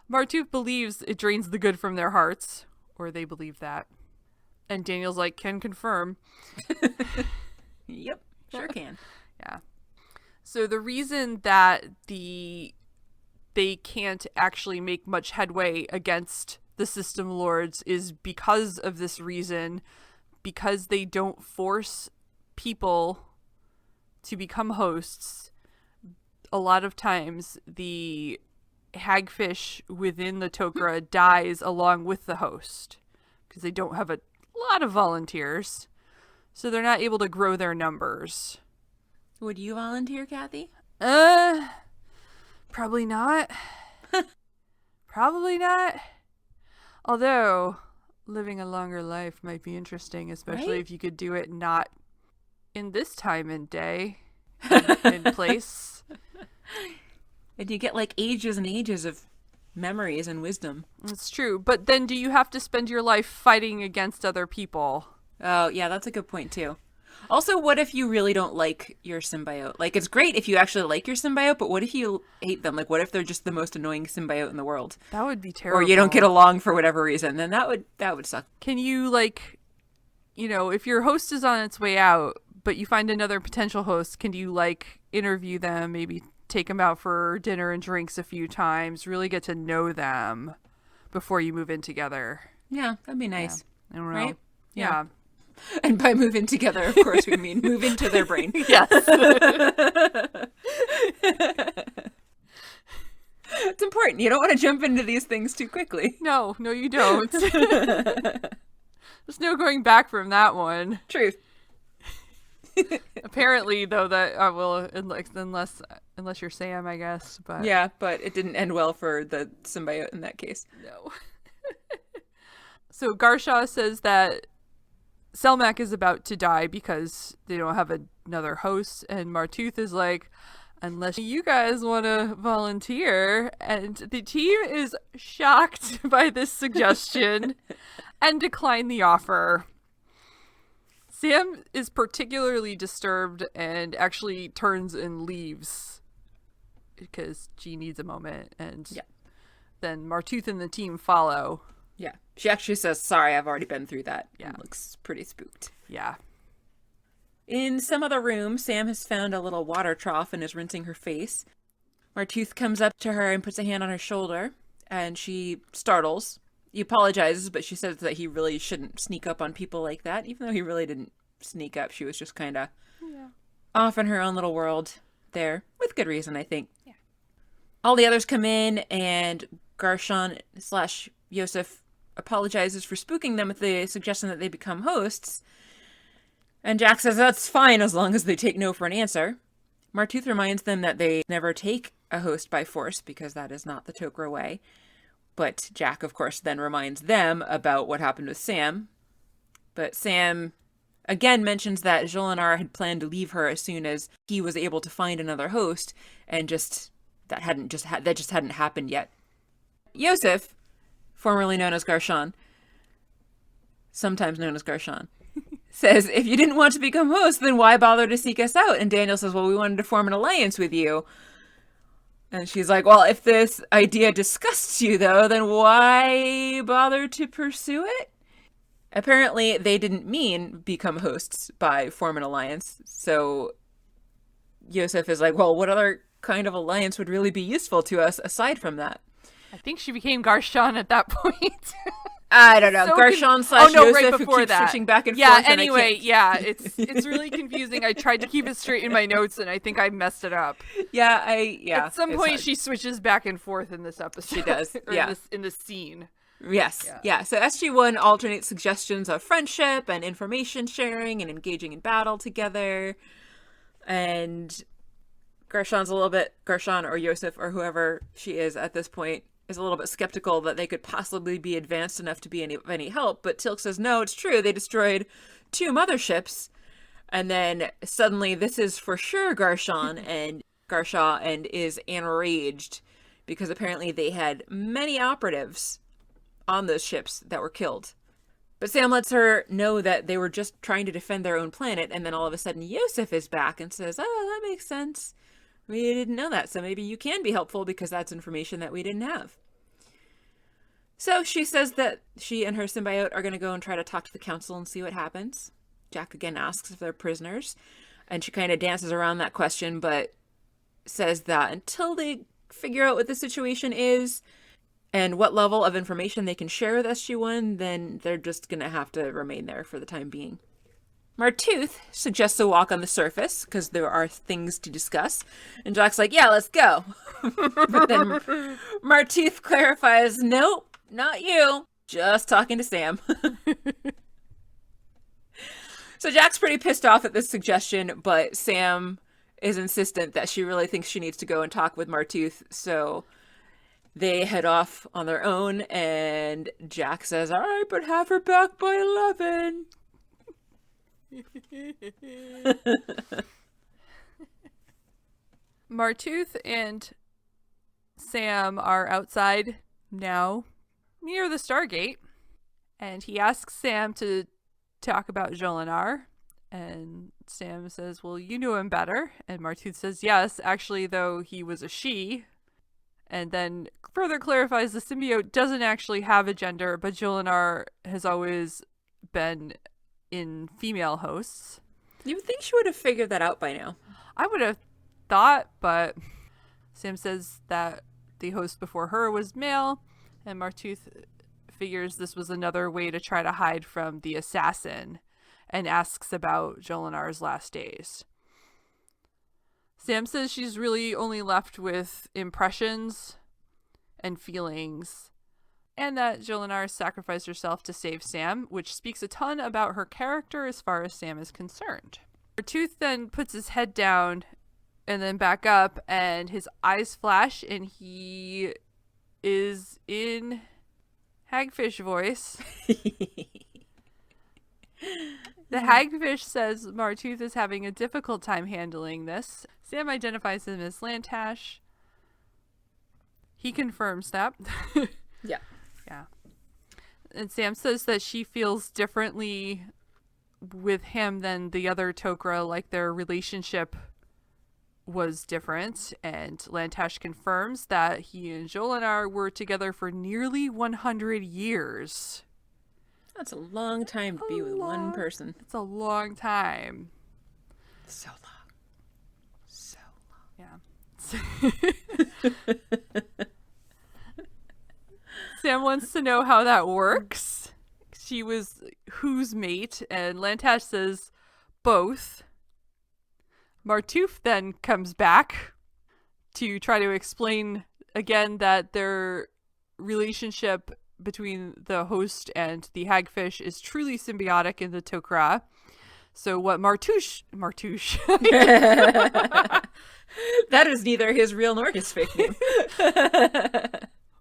Martouf believes it drains the good from their hearts. Or they believe that. And Daniel's like, can confirm. Yep, sure can. Yeah. So the reason that they can't actually make much headway against the System Lords is because of this reason, because they don't force people to become hosts. A lot of times the hagfish within the Tok'ra dies along with the host because they don't have a lot of volunteers, so they're not able to grow their numbers. Would you volunteer, Kathy? Probably not. Probably not. Although living a longer life might be interesting, especially if you could do it not in this time and day and place. And you get like ages and ages of memories and wisdom. It's true. But then do you have to spend your life fighting against other people? Oh, yeah, that's a good point, too. Also, what if you really don't like your symbiote? Like, it's great if you actually like your symbiote, but what if you hate them? Like, what if they're just the most annoying symbiote in the world? That would be terrible. Or you don't get along for whatever reason, then that would suck. Can you, like, you know, if your host is on its way out, but you find another potential host, can you, like, interview them, maybe take them out for dinner and drinks a few times, really get to know them before you move in together? Yeah, that'd be nice. Yeah. I don't know. Right? Yeah. And by move in together, of course, we mean move into their brain. Yes. It's important. You don't want to jump into these things too quickly. No, you don't. There's no going back from that one. Truth. Apparently, though, that unless you're Sam, I guess. But yeah, but it didn't end well for the symbiote in that case. No. So Garsha says that Selmak is about to die because they don't have another host, and Martouf is like, unless you guys want to volunteer, and the team is shocked by this suggestion and decline the offer. Sam is particularly disturbed and actually turns and leaves because she needs a moment, and then Martouf and the team follow. Yeah. She actually says, sorry, I've already been through that. Yeah. And looks pretty spooked. Yeah. In some other room, Sam has found a little water trough and is rinsing her face. Martouf comes up to her and puts a hand on her shoulder, and she startles. He apologizes, but she says that he really shouldn't sneak up on people like that, even though he really didn't sneak up. She was just kind of off in her own little world there, with good reason, I think. Yeah. All the others come in, and Garshan/Yosef apologizes for spooking them with the suggestion that they become hosts. And Jack says that's fine as long as they take no for an answer. Martouf reminds them that they never take a host by force because that is not the Tok'ra way. But Jack, of course, then reminds them about what happened with Sam. But Sam again mentions that Jolinar had planned to leave her as soon as he was able to find another host, and that just hadn't happened yet. Yosef, formerly known as Garshan, sometimes known as Garshan, says, if you didn't want to become host, then why bother to seek us out? And Daniel says, well, we wanted to form an alliance with you. And she's like, well, if this idea disgusts you, though, then why bother to pursue it? Apparently, they didn't mean become hosts by form an alliance. So Yosef is like, well, what other kind of alliance would really be useful to us aside from that? I think she became Garshan at that point. I don't know. Garshan slash Yosef, right who before keeps that. switching back and Yeah, forth. anyway, yeah, it's really confusing. I tried to keep it straight in my notes, and I think I messed it up. Yeah, At some point, she switches back and forth in this episode. She does, yeah. in this scene. Yes, yeah. So SG-1 alternates suggestions of friendship and information sharing and engaging in battle together. And Garshan or Yosef or whoever she is at this point is a little bit skeptical that they could possibly be advanced enough to be of any help. But Teal'c says, no, it's true. They destroyed 2 motherships. And then suddenly this is for sure Garshan and Garsha and is enraged because apparently they had many operatives on those ships that were killed. But Sam lets her know that they were just trying to defend their own planet. And then all of a sudden Yosef is back and says, oh, that makes sense. We didn't know that, so maybe you can be helpful because that's information that we didn't have. So she says that she and her symbiote are going to go and try to talk to the council and see what happens. Jack again asks if they're prisoners, and she kind of dances around that question, but says that until they figure out what the situation is and what level of information they can share with SG-1, then they're just going to have to remain there for the time being. Martooth suggests a walk on the surface because there are things to discuss. And Jack's like, yeah, let's go. But then Martooth clarifies, nope, not you. Just talking to Sam. So Jack's pretty pissed off at this suggestion, but Sam is insistent that she really thinks she needs to go and talk with Martooth. So they head off on their own, and Jack says, all right, but have her back by 11. Martooth and Sam are outside now near the Stargate, and he asks Sam to talk about Jolinar, and Sam says, well, you knew him better, and Martooth says, yes, actually, though he was a she, and then further clarifies the symbiote doesn't actually have a gender, but Jolinar has always been in female hosts. You would think she would have figured that out by now. I would have thought, but Sam says that the host before her was male, and Martooth figures this was another way to try to hide from the assassin and asks about Jolinar's last days. Sam says she's really only left with impressions and feelings, and that Jolinar sacrificed herself to save Sam, which speaks a ton about her character as far as Sam is concerned. Martooth then puts his head down and then back up, and his eyes flash, and he is in Hagfish voice. The Hagfish says Martooth is having a difficult time handling this. Sam identifies him as Lantash. He confirms that. Yeah. Yeah. And Sam says that she feels differently with him than the other Tok'ra, like their relationship was different. And Lantash confirms that he and Jolinar were together for nearly 100 years. That's a long time to be with one person. It's a long time. So long. So long. Yeah. Sam wants to know how that works. She was whose mate, and Lantash says both. Martooth then comes back to try to explain again that their relationship between the host and the hagfish is truly symbiotic in the Tok'ra. So what Martoosh that is neither his real nor his fake name.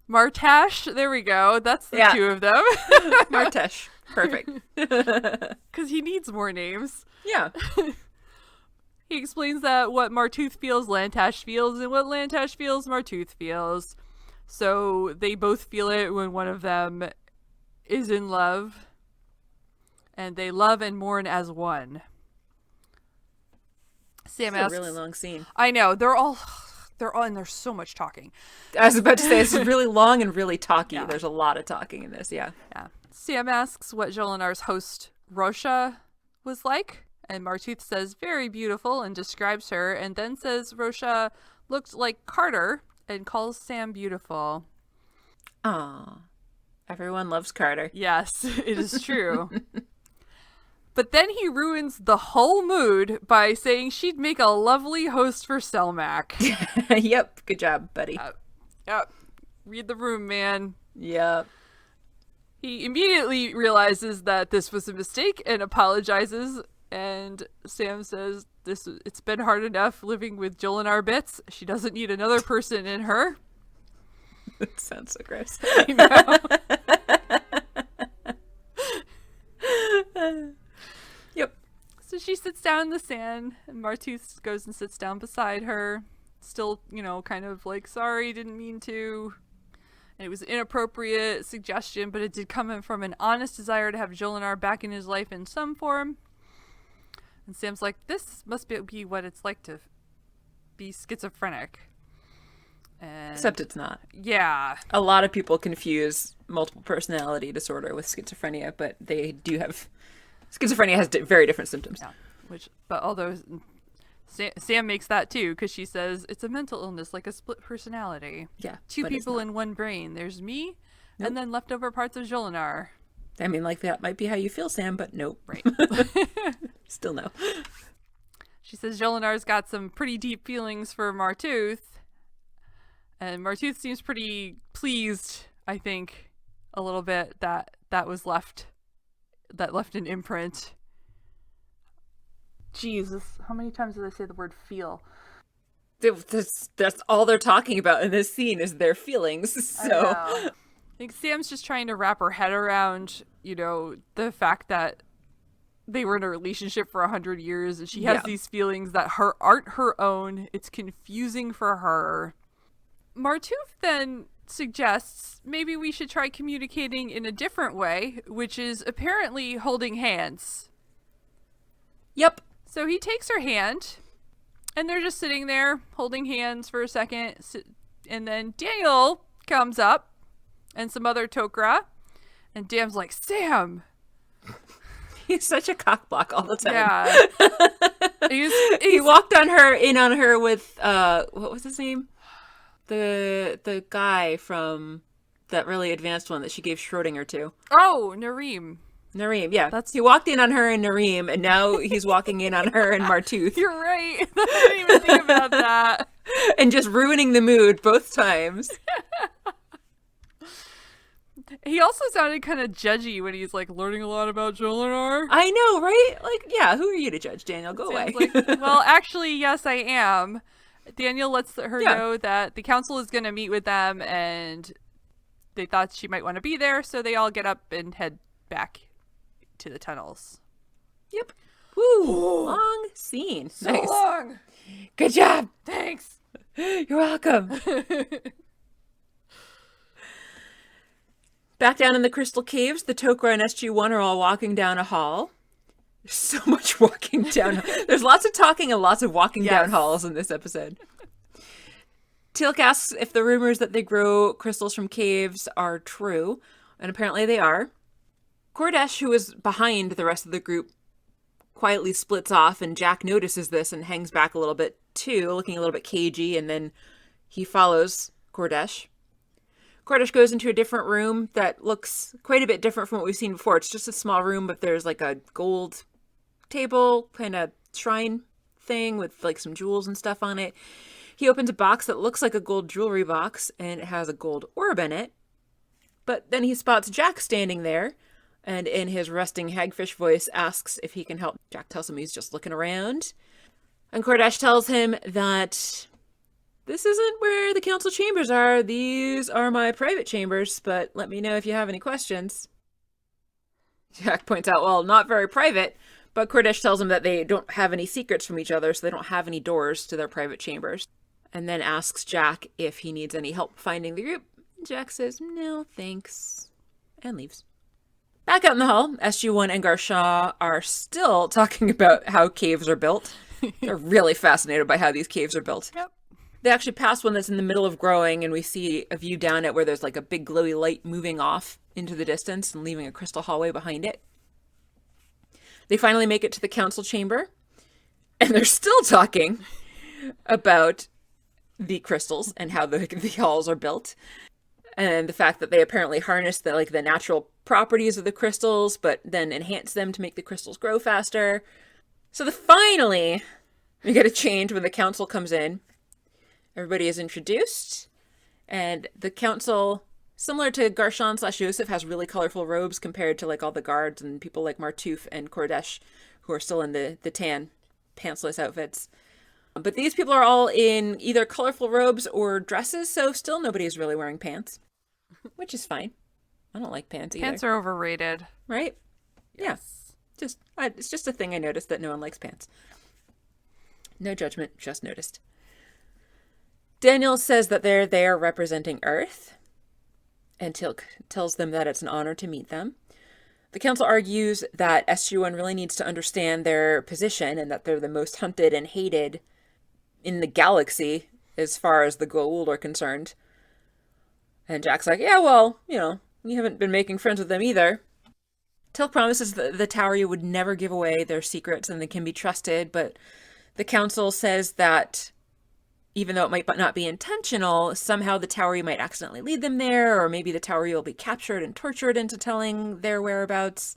Martash, there we go. That's the two of them. Martash. Perfect. Because he needs more names. Yeah. He explains that what Martooth feels, Lantash feels, and what Lantash feels, Martooth feels. So they both feel it when one of them is in love. and they love and mourn as one. Sam asks, a really long scene. I know, they're all, and there's so much talking. I was about to say, it's really long and really talky. Yeah. There's a lot of talking in this, yeah. Sam asks what Jolinar's host, Rosha, was like, and Martooth says, very beautiful, and describes her, and then says Rosha looked like Carter, and calls Sam beautiful. Aww. Everyone loves Carter. Yes, it is true. But then he ruins the whole mood by saying she'd make a lovely host for Selmak. Yep, good job, buddy. Yep. Read the room, man. Yep. He immediately realizes that this was a mistake and apologizes. And Sam says, it's been hard enough living with Jolinar Bits. She doesn't need another person in her. That sounds so gross. I know. Yep. So she sits down in the sand, and Martooth goes and sits down beside her. Still, kind of like, sorry, didn't mean to. And it was an inappropriate suggestion, but it did come from an honest desire to have Jolinar back in his life in some form. And Sam's like, this must be what it's like to be schizophrenic. And except it's not. Yeah. A lot of people confuse multiple personality disorder with schizophrenia, but they do have... Schizophrenia has very different symptoms. Yeah. But although Sam makes that too, because she says it's a mental illness, like a split personality. Yeah. Two people in one brain. There's me, and then leftover parts of Jolinar. I mean, like, that might be how you feel, Sam, but nope. Right. Still no. She says Jolinar's got some pretty deep feelings for Martooth. And Martooth seems pretty pleased, I think, a little bit that left an imprint. Jesus, how many times did I say the word feel? That's all they're talking about in this scene is their feelings. So I think Sam's just trying to wrap her head around, the fact that they were in a relationship for 100 years and she has these feelings that aren't her own. It's confusing for her. Martooth then suggests maybe we should try communicating in a different way, which is apparently holding hands. Yep. So he takes her hand, and they're just sitting there holding hands for a second, and then Daniel comes up, and some other Tok'ra, and Dam's like, Sam! He's such a cockblock all the time. Yeah. He walked in on her with, what was his name? The guy from that really advanced one that she gave Schrodinger to. Oh, Nareem. Nareem, yeah. He walked in on her and Nareem, and now he's walking in on her and Martooth. You're right. I didn't even think about that. And just ruining the mood both times. He also sounded kind of judgy when he's like learning a lot about Jolinar. I know, right? Like, yeah, who are you to judge, Daniel? Go away. Like, well, actually, yes, I am. Daniel lets her know that the council is going to meet with them, and they thought she might want to be there, so they all get up and head back to the tunnels. Yep. Woo! Long scene. So nice. long. Good job. Thanks. You're welcome. Back down in the Crystal Caves, the Tok'ra and SG-1 are all walking down a hall. There's so much walking down. There's lots of talking and lots of walking down halls in this episode. Teal'c asks if the rumors that they grow crystals from caves are true, and apparently they are. Kordesh, who is behind the rest of the group, quietly splits off, and Jack notices this and hangs back a little bit too, looking a little bit cagey, and then he follows Kordesh. Kordesh goes into a different room that looks quite a bit different from what we've seen before. It's just a small room, but there's like a gold table, kind of shrine thing with like some jewels and stuff on it. He opens a box that looks like a gold jewelry box, and it has a gold orb in it. But then he spots Jack standing there, and in his resting hagfish voice asks if he can help. Jack tells him he's just looking around. And Kordesh tells him that this isn't where the council chambers are. These are my private chambers, but let me know if you have any questions. Jack points out, well, not very private, but Kordesh tells him that they don't have any secrets from each other, so they don't have any doors to their private chambers. And then asks Jack if he needs any help finding the group. Jack says, no, thanks, and leaves. Back out in the hall, SG-1 and Garshaw are still talking about how caves are built. They're really fascinated by how these caves are built. Yep. They actually pass one that's in the middle of growing, and we see a view down it where there's like a big glowy light moving off into the distance and leaving a crystal hallway behind it. They finally make it to the council chamber, and they're still talking about the crystals and how the halls are built. And the fact that they apparently harness the natural properties of the crystals, but then enhance them to make the crystals grow faster. So finally, we get a change when the council comes in. Everybody is introduced, and the council, similar to Garshaw/Joseph, has really colorful robes compared to all the guards and people like Martouf and Cordesh, who are still in the tan, pantsless outfits. But these people are all in either colorful robes or dresses, so still nobody is really wearing pants, which is fine. I don't like pants either. Pants are overrated. Right? Yes. Yeah. It's just a thing I noticed that no one likes pants. No judgment, just noticed. Daniel says that they're there representing Earth, and Teal'c tells them that it's an honor to meet them. The council argues that SG-1 really needs to understand their position and that they're the most hunted and hated in the galaxy as far as the Goa'uld are concerned. And Jack's like, yeah, well, you haven't been making friends with them either. Teal'c promises that the Tauri would never give away their secrets and they can be trusted, but the council says that even though it might not be intentional, somehow the Tauri might accidentally lead them there, or maybe the Tauri will be captured and tortured into telling their whereabouts.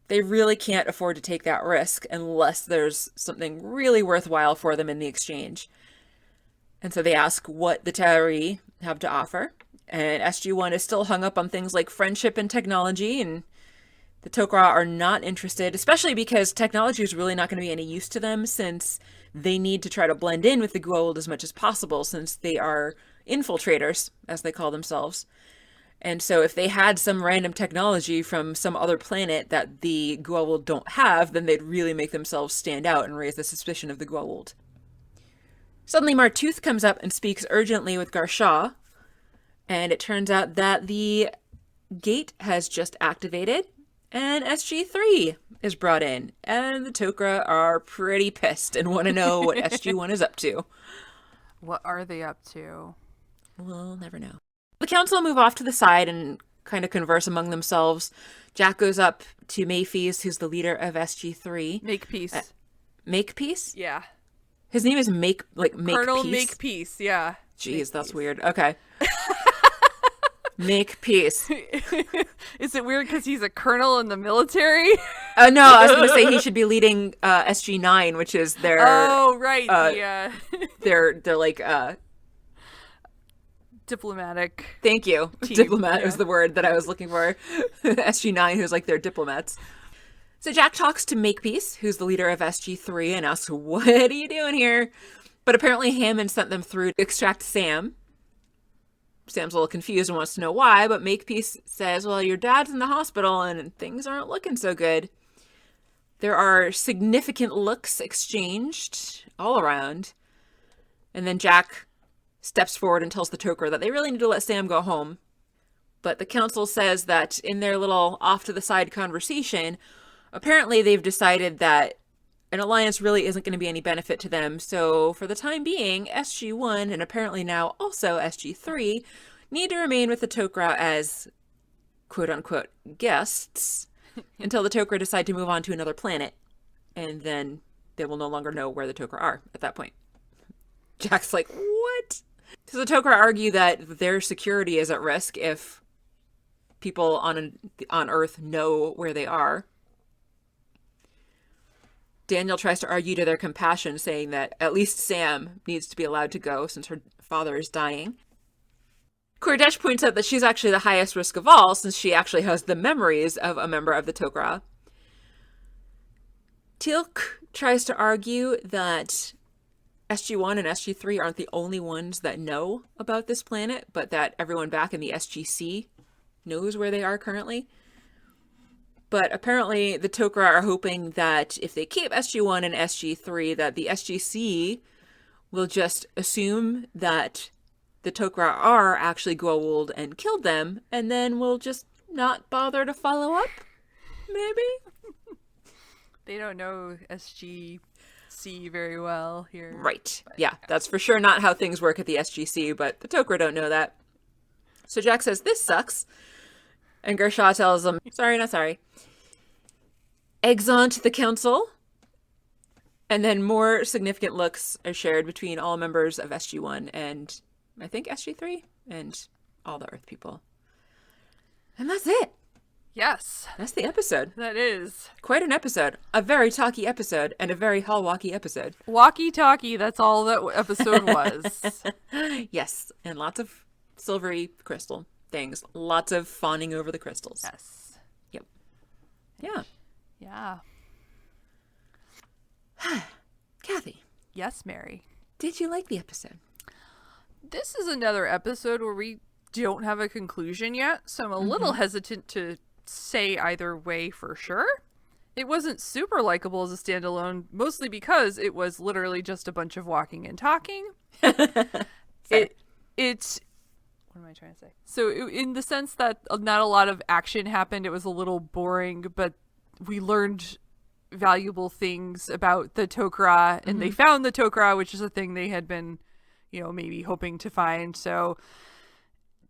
They really can't afford to take that risk unless there's something really worthwhile for them in the exchange. And so they ask what the Tauri have to offer. And SG-1 is still hung up on things like friendship and technology, and the Tok'ra are not interested, especially because technology is really not going to be any use to them since they need to try to blend in with the Goa'uld as much as possible since they are infiltrators, as they call themselves. And so if they had some random technology from some other planet that the Goa'uld don't have, then they'd really make themselves stand out and raise the suspicion of the Goa'uld. Suddenly Martouf comes up and speaks urgently with Garshaw, and it turns out that the gate has just activated, and SG-3 is brought in, and the Tok'ra are pretty pissed and want to know what SG-1 is up to. What are they up to? We'll never know. The council move off to the side and kind of converse among themselves. Jack goes up to Mayfees, who's the leader of SG-3. Makepeace. Makepeace? Yeah. His name is Makepeace? Colonel Makepeace, yeah. Jeez, that's weird. Okay. Makepeace. Is it weird because he's a colonel in the military? No, I was going to say he should be leading SG-9, which is their... Oh, right. They're like... diplomatic. Thank you. Team, Diplomat was the word that I was looking for. SG-9, who's like their diplomats. So Jack talks to Makepeace, who's the leader of SG-3, and asks, what are you doing here? But apparently Hammond sent them through to extract Sam. Sam's a little confused and wants to know why, but Makepeace says, well, your dad's in the hospital and things aren't looking so good. There are significant looks exchanged all around. And then Jack steps forward and tells the Tok'ra that they really need to let Sam go home. But the council says that in their little off-to-the-side conversation, apparently they've decided that an alliance really isn't going to be any benefit to them. So for the time being, SG-1 and apparently now also SG-3 need to remain with the Tok'ra as quote-unquote guests until the Tok'ra decide to move on to another planet. And then they will no longer know where the Tok'ra are at that point. Jack's like, what? So the Tok'ra argue that their security is at risk if people on Earth know where they are. Daniel tries to argue to their compassion, saying that at least Sam needs to be allowed to go since her father is dying. Cordesh points out that she's actually the highest risk of all since she actually has the memories of a member of the Tok'ra. Teal'c tries to argue that SG-1 and SG-3 aren't the only ones that know about this planet, but that everyone back in the SGC knows where they are currently. But apparently the Tok'ra are hoping that if they keep SG-1 and SG-3, that the SGC will just assume that the Tok'ra are actually Goa'uld and killed them, and then we'll just not bother to follow up? Maybe? They don't know SGC very well here. Right. Yeah, that's for sure not how things work at the SGC, but the Tok'ra don't know that. So Jack says, this sucks. And Gershaw tells him, sorry, not sorry. Eggs on to the council. And then more significant looks are shared between all members of SG-1 and I think SG-3 and all the Earth people. And that's it. Yes. That's the episode. That is. Quite an episode. A very talky episode and a very hall-walkie episode. Walkie-talkie, that's all that episode was. Yes. And lots of silvery crystal things. Lots of fawning over the crystals. Yes. Yep. Yeah. Yeah. Kathy. Yes, Mary. Did you like the episode? This is another episode where we don't have a conclusion yet, so I'm a little hesitant to say either way for sure. It wasn't super likable as a standalone, mostly because it was literally just a bunch of walking and talking. It's what am I trying to say? So in the sense that not a lot of action happened, it was a little boring, but we learned valuable things about the Tok'ra, and they found the Tok'ra, which is a thing they had been, maybe hoping to find. So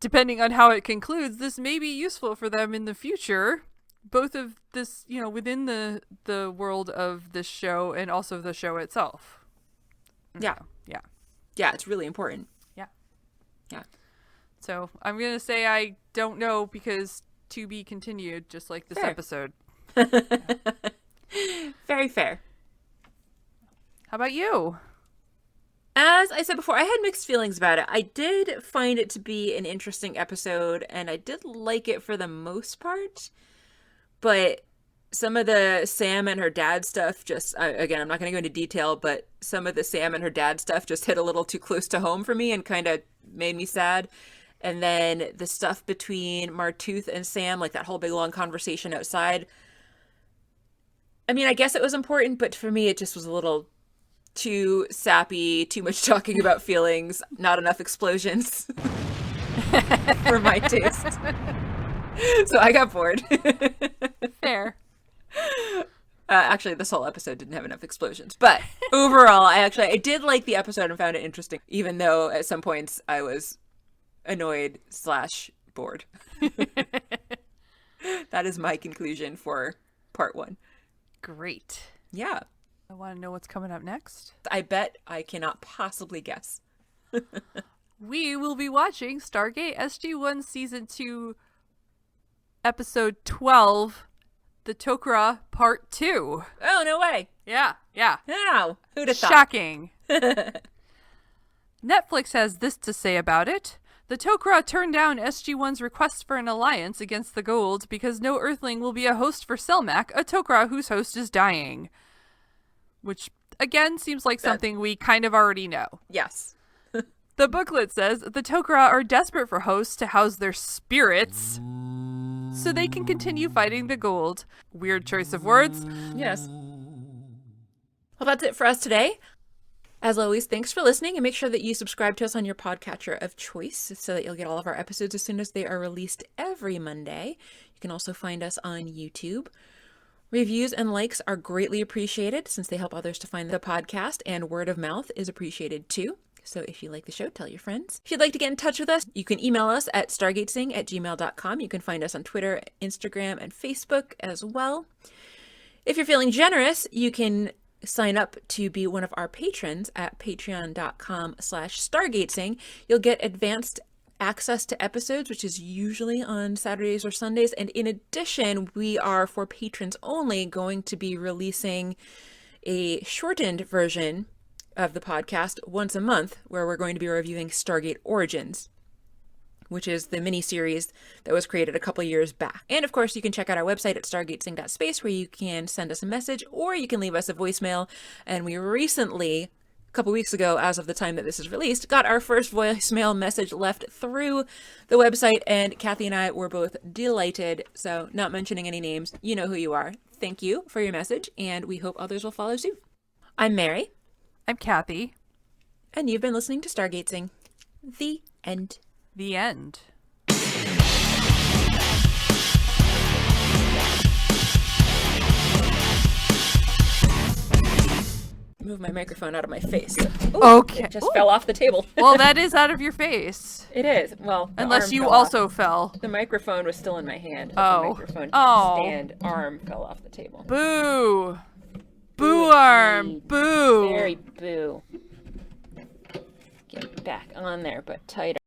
depending on how it concludes, this may be useful for them in the future, both of this, within the world of this show and also the show itself. Yeah. Yeah. Yeah, it's really important. Yeah. Yeah. So I'm going to say I don't know, because to be continued, just like this Fair. episode. Very fair. How about you? As I said before, I had mixed feelings about it. I did find it to be an interesting episode, and I did like it for the most part. But some of the Sam and her dad stuff just, again, I'm not going to go into detail, but some of the Sam and her dad stuff just hit a little too close to home for me and kind of made me sad. And then the stuff between Martooth and Sam, like that whole big long conversation outside. I mean, I guess it was important, but for me, it just was a little too sappy, too much talking about feelings, not enough explosions for my taste. So I got bored. Fair. Actually, this whole episode didn't have enough explosions, but overall, I did like the episode and found it interesting, even though at some points I was annoyed / bored. That is my conclusion for part 1. Great. Yeah. I want to know what's coming up next. I bet I cannot possibly guess. We will be watching Stargate SG-1 Season 2, Episode 12, The Tok'ra Part 2. Oh, no way. Yeah. Wow. Who'd have thought? Shocking. Netflix has this to say about it. The Tok'ra turned down SG-1's request for an alliance against the Gold because no Earthling will be a host for Selmak, a Tok'ra whose host is dying. Which, again, seems like something we kind of already know. Yes. The booklet says the Tok'ra are desperate for hosts to house their spirits so they can continue fighting the Gold. Weird choice of words. Yes. Well, that's it for us today. As always, thanks for listening, and make sure that you subscribe to us on your podcatcher of choice so that you'll get all of our episodes as soon as they are released every Monday. You can also find us on YouTube. Reviews and likes are greatly appreciated since they help others to find the podcast, and word of mouth is appreciated too. So if you like the show, tell your friends. If you'd like to get in touch with us, you can email us at stargatezing@gmail.com. You can find us on Twitter, Instagram, and Facebook as well. If you're feeling generous, you can sign up to be one of our patrons at patreon.com/stargatezing. You'll get advanced access to episodes, which is usually on Saturdays or Sundays. And in addition, we are, for patrons only, going to be releasing a shortened version of the podcast once a month, where we're going to be reviewing Stargate Origins, which is the mini-series that was created a couple years back. And of course, you can check out our website at stargatezing.space, where you can send us a message or you can leave us a voicemail. And we recently, a couple weeks ago, as of the time that this is released, got our first voicemail message left through the website, and Kathy and I were both delighted. So, not mentioning any names, you know who you are. Thank you for your message, and we hope others will follow suit. I'm Mary. I'm Kathy. And you've been listening to Stargatezing. The end. The end. my microphone out of my face. Ooh, Okay. It just fell off the table. Well, that is out of your face. It is. Well, the Unless arm you fell also off. fell. The microphone was still in my hand. But Oh. The microphone Oh. stand arm fell off the table. Boo. Boo arm. indeed. Boo. Very boo. Get back on there, but tighter.